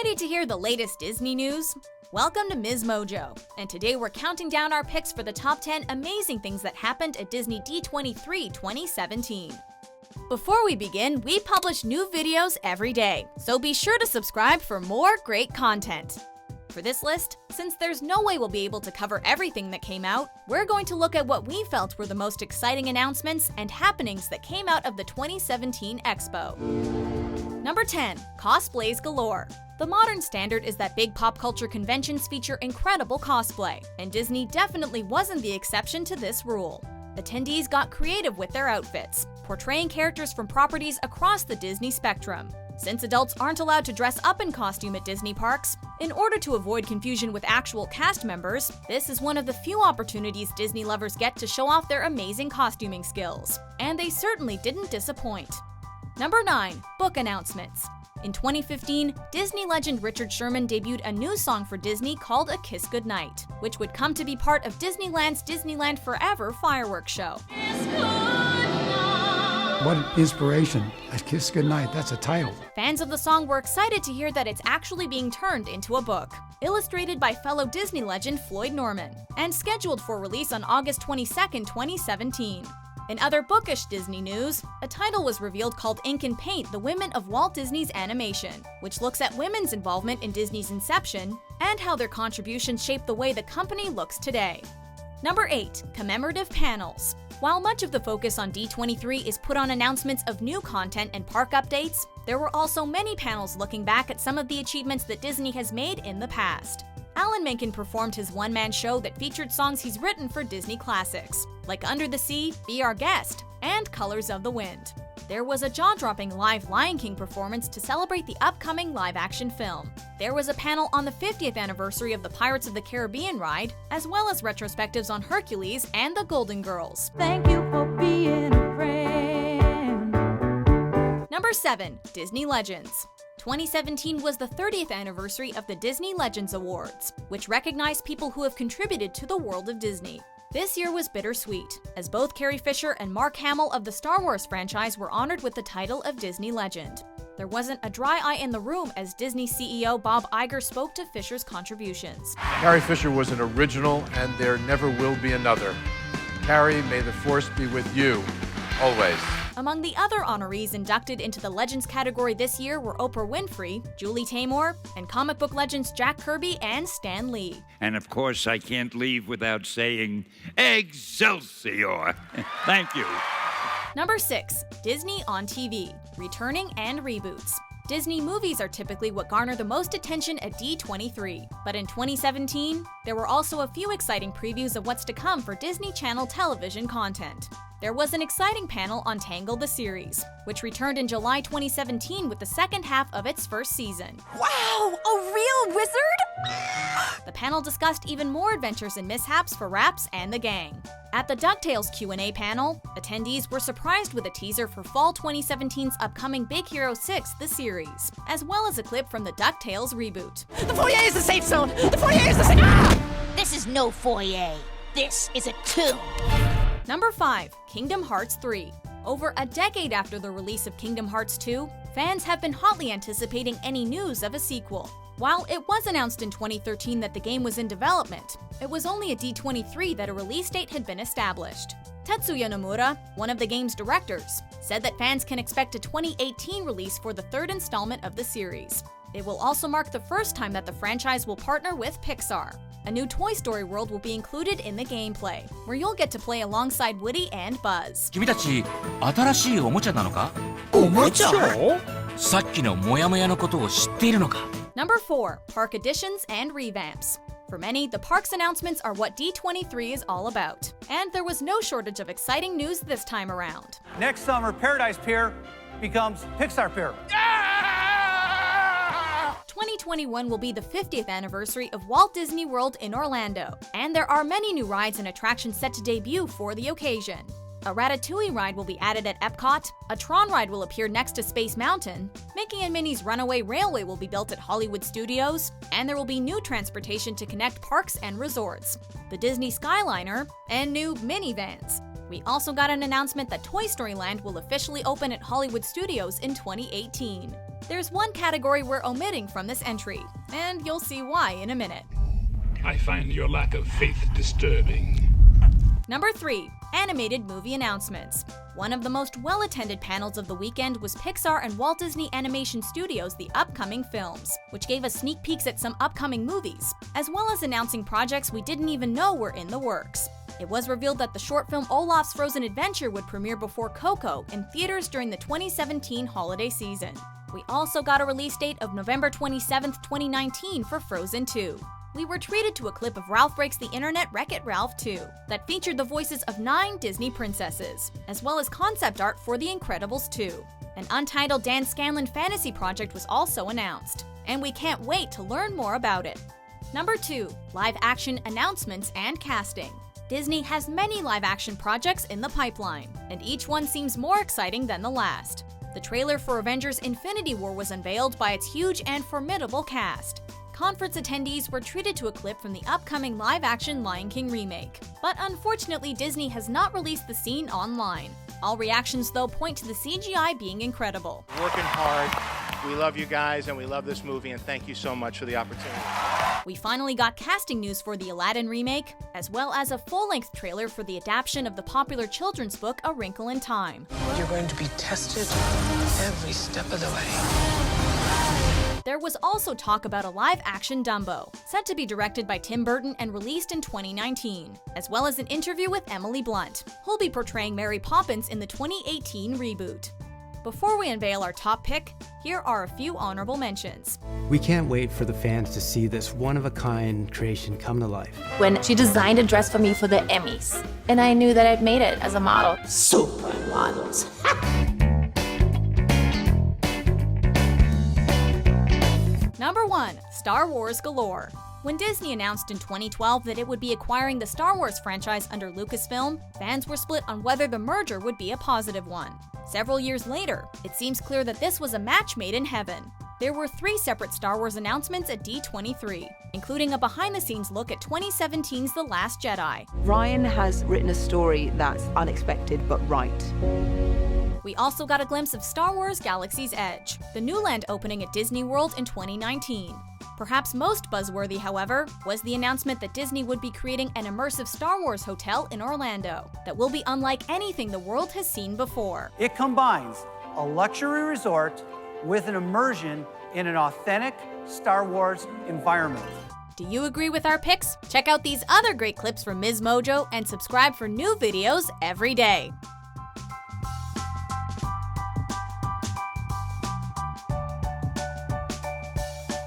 Ready to hear the latest Disney news? Welcome to MsMojo, and today we're counting down our picks for the top 10 amazing things that happened at Disney D23 2017. Before we begin, we publish new videos every day, so be sure to subscribe for more great content. For this list, since there's no way we'll be able to cover everything that came out, we're going to look at what we felt were the most exciting announcements and happenings that came out of the 2017 Expo. Number 10. Cosplays Galore. The modern standard is that big pop culture conventions feature incredible cosplay, and Disney definitely wasn't the exception to this rule. Attendees got creative with their outfits, portraying characters from properties across the Disney spectrum. Since adults aren't allowed to dress up in costume at Disney parks, in order to avoid confusion with actual cast members, this is one of the few opportunities Disney lovers get to show off their amazing costuming skills. And they certainly didn't disappoint. Number 9. Book announcements. In 2015, Disney legend Richard Sherman debuted a new song for Disney called A Kiss Goodnight, which would come to be part of Disneyland's Disneyland Forever fireworks show. What an inspiration. A Kiss Goodnight, that's a title. Fans of the song were excited to hear that it's actually being turned into a book, illustrated by fellow Disney legend FLOYD Norman, and scheduled for release on August 22, 2017. In other bookish Disney news, a title was revealed called Ink and Paint: The Women of Walt Disney's Animation, which looks at women's involvement in Disney's inception and how their contributions shape the way the company looks today. Number 8. Commemorative panels. While much of the focus on D23 is put on announcements of new content and park updates, there were also many panels looking back at some of the achievements that Disney has made in the past. Alan Menken performed his one-man show that featured songs he's written for Disney classics, like Under the Sea, Be Our Guest, and Colors of the Wind. There was a jaw-dropping live Lion King performance to celebrate the upcoming live-action film. There was a panel on the 50th anniversary of the Pirates of the Caribbean ride, as well as retrospectives on Hercules and the Golden Girls. Thank you for being a friend. Number 7. Disney Legends. 2017 was the 30th anniversary of the Disney Legends Awards, which recognized people who have contributed to the world of Disney. This year was bittersweet, as both Carrie Fisher and Mark Hamill of the Star Wars franchise were honored with the title of Disney Legend. There wasn't a dry eye in the room as Disney CEO Bob Iger spoke to Fisher's contributions. Carrie Fisher was an original, and there never will be another. Carrie, may the Force be with you, always. Among the other honorees inducted into the Legends category this year were Oprah Winfrey, Julie Taymor, and comic book legends Jack Kirby and Stan Lee. And of course, I can't leave without saying Excelsior. Thank you. Number 6. Disney on TV, returning and reboots. Disney movies are typically what garner the most attention at D23, but in 2017, there were also a few exciting previews of what's to come for Disney Channel television content. There was an exciting panel on Tangled the series, which returned in July 2017 with the second half of its first season. Wow, a real wizard? The panel discussed even more adventures and mishaps for Raps and the gang. At the DuckTales Q&A panel, attendees were surprised with a teaser for Fall 2017's upcoming Big Hero 6, the series, as well as a clip from the DuckTales reboot. The foyer is the safe zone! The foyer is the safe— This is no foyer. This is a tomb. Number 5. Kingdom Hearts 3. Over a decade after the release of Kingdom Hearts 2, fans have been hotly anticipating any news of a sequel. While it was announced in 2013 that the game was in development, it was only at D23 that a release date had been established. Tetsuya Nomura, one of the game's directors, said that fans can expect a 2018 release for the third installment of the series. It will also mark the first time that the franchise will partner with Pixar. A new Toy Story world will be included in the gameplay, where you'll get to play alongside Woody and Buzz. 君たち、新しいおもちゃなのか？おもちゃ？さっきのモヤモヤのことを知っているのか？ Number 4. Park Additions and Revamps. For many, the parks announcements are what D23 is all about. And there was no shortage of exciting news this time around. Next summer, Paradise Pier becomes Pixar Pier. 2021 will be the 50th anniversary of Walt Disney World in Orlando, and there are many new rides and attractions set to debut for the occasion. A Ratatouille ride will be added at Epcot, a Tron ride will appear next to Space Mountain, Mickey and Minnie's Runaway Railway will be built at Hollywood Studios, and there will be new transportation to connect parks and resorts, the Disney Skyliner, and new minivans. We also got an announcement that Toy Story Land will officially open at Hollywood Studios in 2018. There's one category we're omitting from this entry, and you'll see why in a minute. I find your lack of faith disturbing. Number 3. Animated movie announcements. One of the most well-attended panels of the weekend was Pixar and Walt Disney Animation Studios' The Upcoming Films, which gave us sneak peeks at some upcoming movies, as well as announcing projects we didn't even know were in the works. It was revealed that the short film Olaf's Frozen Adventure would premiere before Coco in theaters during the 2017 holiday season. We also got a release date of November 27, 2019 for Frozen 2. We were treated to a clip of Ralph Breaks the Internet Wreck-It Ralph 2 that featured the voices of 9 Disney princesses, as well as concept art for The Incredibles 2. An untitled Dan Scanlon fantasy project was also announced, and we can't wait to learn more about it. Number 2. Live-action announcements and casting. Disney has many live-action projects in the pipeline, and each one seems more exciting than the last. The trailer for Avengers: Infinity War was unveiled by its huge and formidable cast. Conference attendees were treated to a clip from the upcoming live-action Lion King remake. But unfortunately, Disney has not released the scene online. All reactions, though, point to the CGI being incredible. Working hard. We love you guys and we love this movie, and thank you so much for the opportunity. We finally got casting news for the Aladdin remake, as well as a full-length trailer for the adaptation of the popular children's book A Wrinkle in Time. You're going to be tested every step of the way. There was also talk about a live-action Dumbo, set to be directed by Tim Burton and released in 2019, as well as an interview with Emily Blunt, who'll be portraying Mary Poppins in the 2018 reboot. Before we unveil our top pick, here are a few honorable mentions. We can't wait for the fans to see this one-of-a-kind creation come to life. When she designed a dress for me for the Emmys, and I knew that I'd made it as a model. Supermodels. Number 1. Star Wars Galore. When Disney announced in 2012 that it would be acquiring the Star Wars franchise under Lucasfilm, fans were split on whether the merger would be a positive one. Several years later, it seems clear that this was a match made in heaven. There were 3 separate Star Wars announcements at D23, including a behind-the-scenes look at 2017's The Last Jedi. Ryan has written a story that's unexpected but right. We also got a glimpse of Star Wars Galaxy's Edge, the new land opening at Disney World in 2019. Perhaps most buzzworthy, however, was the announcement that Disney would be creating an immersive Star Wars hotel in Orlando that will be unlike anything the world has seen before. It combines a luxury resort with an immersion in an authentic Star Wars environment. Do you agree with our picks? Check out these other great clips from MsMojo and subscribe for new videos every day.